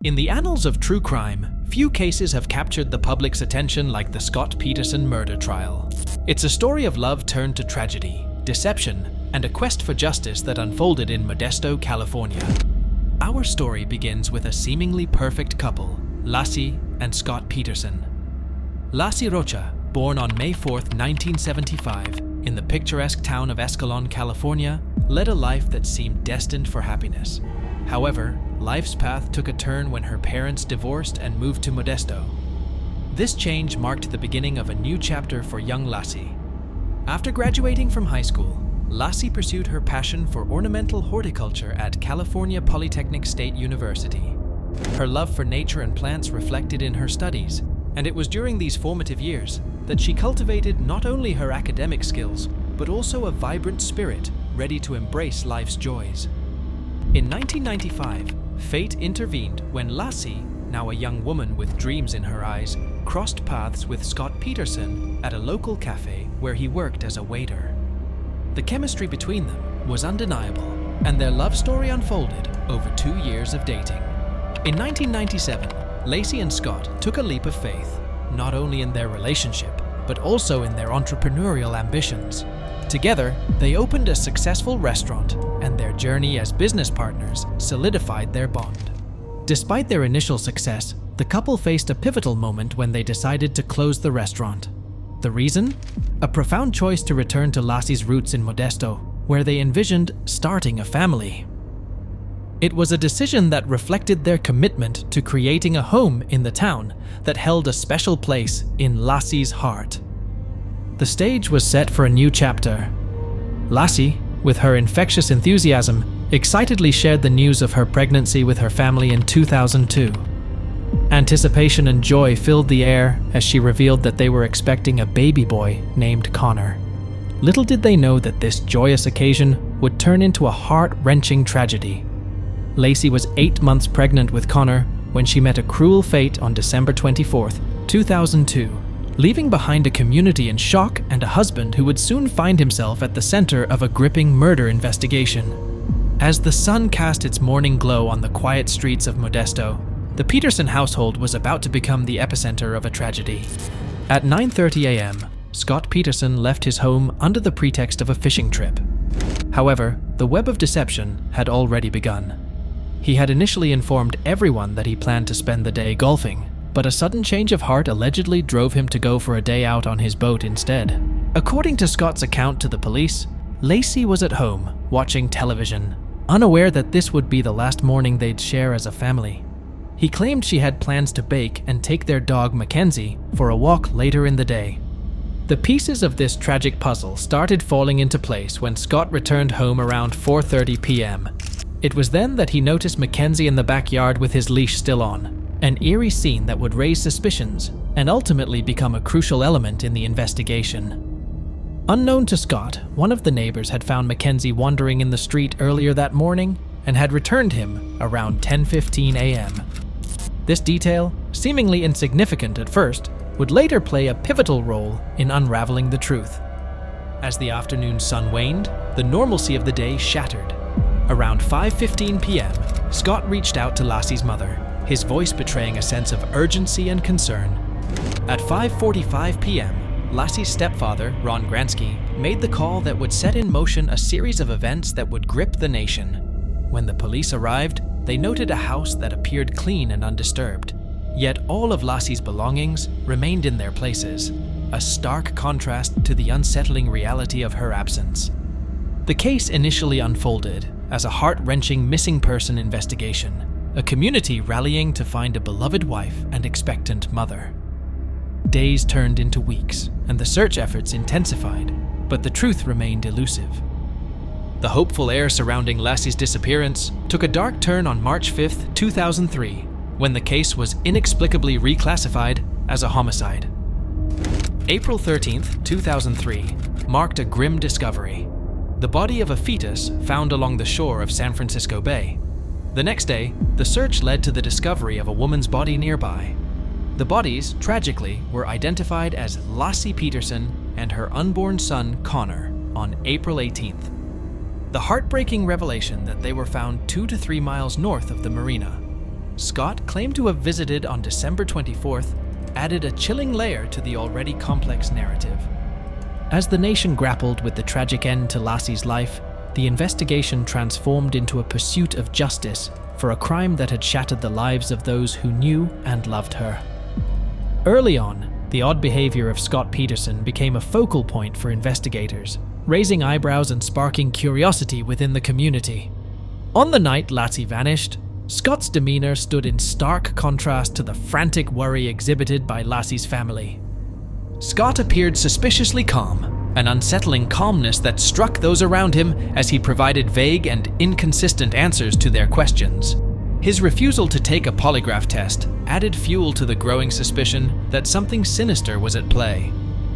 In the annals of true crime, few cases have captured the public's attention like the Scott Peterson murder trial. It's a story of love turned to tragedy, deception, and a quest for justice that unfolded in Modesto, California. Our story begins with a seemingly perfect couple, Lassie and Scott Peterson. Lassie Rocha, born on May 4, 1975, in the picturesque town of Escalon, California, led a life that seemed destined for happiness. However, life's path took a turn when her parents divorced and moved to Modesto. This change marked the beginning of a new chapter for young Lassie. After graduating from high school, Lassie pursued her passion for ornamental horticulture at California Polytechnic State University. Her love for nature and plants reflected in her studies, and it was during these formative years that she cultivated not only her academic skills, but also a vibrant spirit ready to embrace life's joys. In 1995, fate intervened when Lassie, now a young woman with dreams in her eyes, crossed paths with Scott Peterson at a local cafe where he worked as a waiter. The chemistry between them was undeniable, and their love story unfolded over 2 years of dating. In 1997, Lassie and Scott took a leap of faith, not only in their relationship, but also in their entrepreneurial ambitions. Together, they opened a successful restaurant, and their journey as business partners solidified their bond. Despite their initial success, the couple faced a pivotal moment when they decided to close the restaurant. The reason? A profound choice to return to Lassie's roots in Modesto, where they envisioned starting a family. It was a decision that reflected their commitment to creating a home in the town that held a special place in Lassie's heart. The stage was set for a new chapter. Lassie, with her infectious enthusiasm, excitedly shared the news of her pregnancy with her family in 2002. Anticipation and joy filled the air as she revealed that they were expecting a baby boy named Connor. Little did they know that this joyous occasion would turn into a heart-wrenching tragedy. Lassie was 8 months pregnant with Connor when she met a cruel fate on December 24, 2002. Leaving behind a community in shock and a husband who would soon find himself at the center of a gripping murder investigation. As the sun cast its morning glow on the quiet streets of Modesto, the Peterson household was about to become the epicenter of a tragedy. At 9:30 a.m., Scott Peterson left his home under the pretext of a fishing trip. However, the web of deception had already begun. He had initially informed everyone that he planned to spend the day golfing, but a sudden change of heart allegedly drove him to go for a day out on his boat instead. According to Scott's account to the police, Lassie was at home, watching television, unaware that this would be the last morning they'd share as a family. He claimed she had plans to bake and take their dog Mackenzie for a walk later in the day. The pieces of this tragic puzzle started falling into place when Scott returned home around 4:30 p.m. It was then that he noticed Mackenzie in the backyard with his leash still on, an eerie scene that would raise suspicions and ultimately become a crucial element in the investigation. Unknown to Scott, one of the neighbors had found Mackenzie wandering in the street earlier that morning and had returned him around 10:15 a.m. This detail, seemingly insignificant at first, would later play a pivotal role in unraveling the truth. As the afternoon sun waned, the normalcy of the day shattered. Around 5:15 p.m., Scott reached out to Lassie's mother, his voice betraying a sense of urgency and concern. At 5:45 p.m., Lassie's stepfather, Ron Gransky, made the call that would set in motion a series of events that would grip the nation. When the police arrived, they noted a house that appeared clean and undisturbed. Yet all of Lassie's belongings remained in their places, a stark contrast to the unsettling reality of her absence. The case initially unfolded as a heart-wrenching missing person investigation, a community rallying to find a beloved wife and expectant mother. Days turned into weeks, and the search efforts intensified, but the truth remained elusive. The hopeful air surrounding Lassie's disappearance took a dark turn on March 5, 2003, when the case was inexplicably reclassified as a homicide. April 13, 2003, marked a grim discovery: the body of a fetus found along the shore of San Francisco Bay. The next day, the search led to the discovery of a woman's body nearby. The bodies, tragically, were identified as Lassie Peterson and her unborn son, Connor, on April 18th. The heartbreaking revelation that they were found 2 to 3 miles north of the marina. Scott, claimed to have visited on December 24th, added a chilling layer to the already complex narrative. As the nation grappled with the tragic end to Lassie's life, the investigation transformed into a pursuit of justice for a crime that had shattered the lives of those who knew and loved her. Early on, the odd behavior of Scott Peterson became a focal point for investigators, raising eyebrows and sparking curiosity within the community. On the night Lassie vanished, Scott's demeanor stood in stark contrast to the frantic worry exhibited by Lassie's family. Scott appeared suspiciously calm, an unsettling calmness that struck those around him as he provided vague and inconsistent answers to their questions. His refusal to take a polygraph test added fuel to the growing suspicion that something sinister was at play.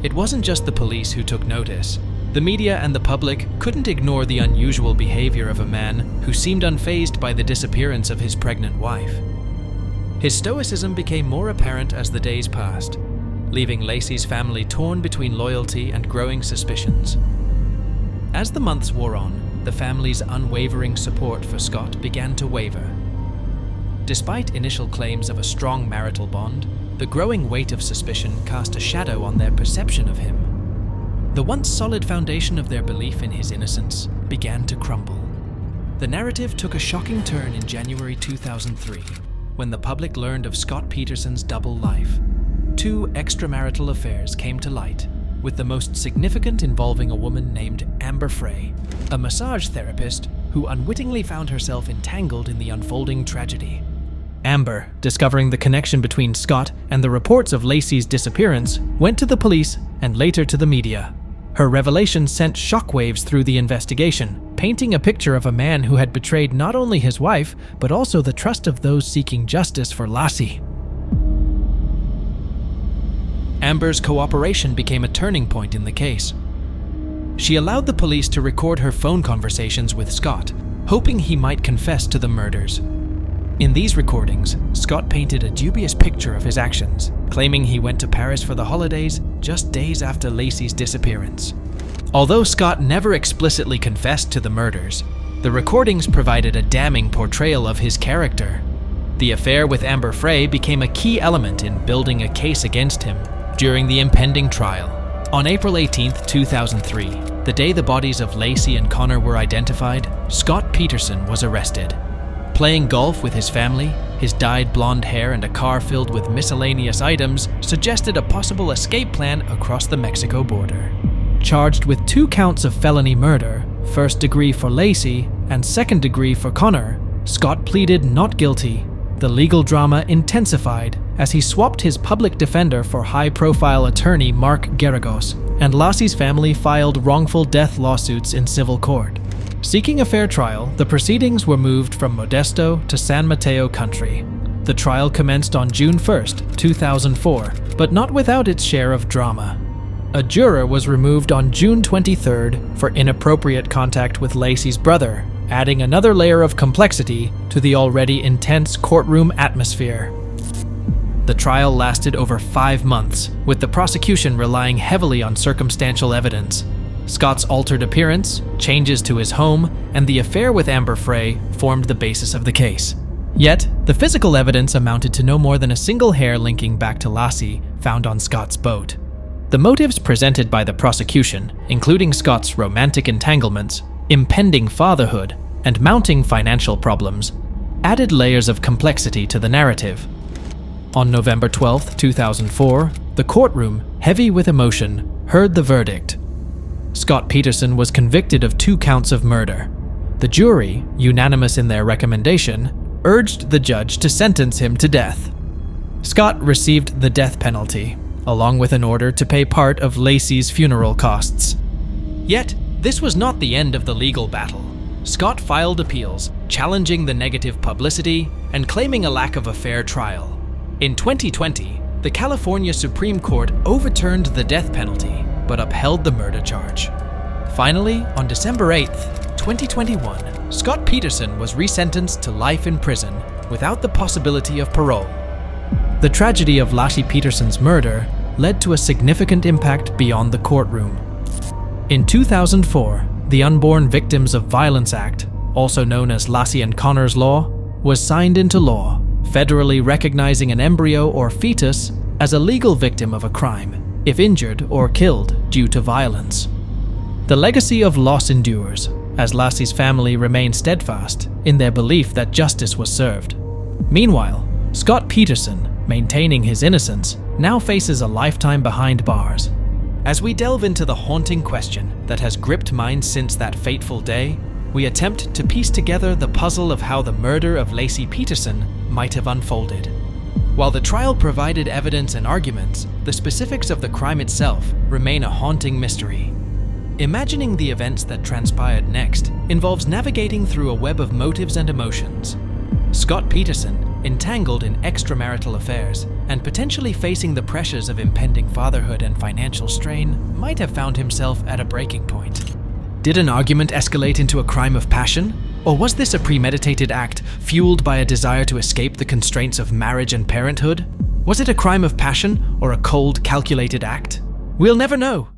It wasn't just the police who took notice. The media and the public couldn't ignore the unusual behavior of a man who seemed unfazed by the disappearance of his pregnant wife. His stoicism became more apparent as the days passed, leaving Lacey's family torn between loyalty and growing suspicions. As the months wore on, the family's unwavering support for Scott began to waver. Despite initial claims of a strong marital bond, the growing weight of suspicion cast a shadow on their perception of him. The once solid foundation of their belief in his innocence began to crumble. The narrative took a shocking turn in January 2003, when the public learned of Scott Peterson's double life. 2 extramarital affairs came to light, with the most significant involving a woman named Amber Frey, a massage therapist who unwittingly found herself entangled in the unfolding tragedy. Amber, discovering the connection between Scott and the reports of Lacey's disappearance, went to the police and later to the media. Her revelation sent shockwaves through the investigation, painting a picture of a man who had betrayed not only his wife, but also the trust of those seeking justice for Lassie. Amber's cooperation became a turning point in the case. She allowed the police to record her phone conversations with Scott, hoping he might confess to the murders. In these recordings, Scott painted a dubious picture of his actions, claiming he went to Paris for the holidays just days after Lacey's disappearance. Although Scott never explicitly confessed to the murders, the recordings provided a damning portrayal of his character. The affair with Amber Frey became a key element in building a case against him during the impending trial. On April 18, 2003, the day the bodies of Lacey and Connor were identified, Scott Peterson was arrested. Playing golf with his family, his dyed blonde hair and a car filled with miscellaneous items suggested a possible escape plan across the Mexico border. Charged with 2 counts of felony murder, first degree for Lacey and second degree for Connor, Scott pleaded not guilty. The legal drama intensified as he swapped his public defender for high-profile attorney Mark Garagos, and Lassie's family filed wrongful death lawsuits in civil court. Seeking a fair trial, the proceedings were moved from Modesto to San Mateo Country. The trial commenced on June 1, 2004, but not without its share of drama. A juror was removed on June 23 for inappropriate contact with Lacey's brother, adding another layer of complexity to the already intense courtroom atmosphere. The trial lasted over 5 months, with the prosecution relying heavily on circumstantial evidence. Scott's altered appearance, changes to his home, and the affair with Amber Frey formed the basis of the case. Yet, the physical evidence amounted to no more than a single hair linking back to Lassie found on Scott's boat. The motives presented by the prosecution, including Scott's romantic entanglements, impending fatherhood, and mounting financial problems, added layers of complexity to the narrative. On November 12, 2004, the courtroom, heavy with emotion, heard the verdict. Scott Peterson was convicted of 2 counts of murder. The jury, unanimous in their recommendation, urged the judge to sentence him to death. Scott received the death penalty, along with an order to pay part of Lacey's funeral costs. Yet, this was not the end of the legal battle. Scott filed appeals, challenging the negative publicity and claiming a lack of a fair trial. In 2020, the California Supreme Court overturned the death penalty, but upheld the murder charge. Finally, on December 8, 2021, Scott Peterson was resentenced to life in prison without the possibility of parole. The tragedy of Lassie Peterson's murder led to a significant impact beyond the courtroom. In 2004, the Unborn Victims of Violence Act, also known as Lassie and Connor's Law, was signed into law, federally recognizing an embryo or fetus as a legal victim of a crime, if injured or killed due to violence. The legacy of loss endures, as Lassie's family remained steadfast in their belief that justice was served. Meanwhile, Scott Peterson, maintaining his innocence, now faces a lifetime behind bars. As we delve into the haunting question that has gripped minds since that fateful day, we attempt to piece together the puzzle of how the murder of Laci Peterson might have unfolded. While the trial provided evidence and arguments, the specifics of the crime itself remain a haunting mystery. Imagining the events that transpired next involves navigating through a web of motives and emotions. Scott Peterson, entangled in extramarital affairs and potentially facing the pressures of impending fatherhood and financial strain, might have found himself at a breaking point. Did an argument escalate into a crime of passion? Or was this a premeditated act fueled by a desire to escape the constraints of marriage and parenthood? Was it a crime of passion or a cold, calculated act? We'll never know.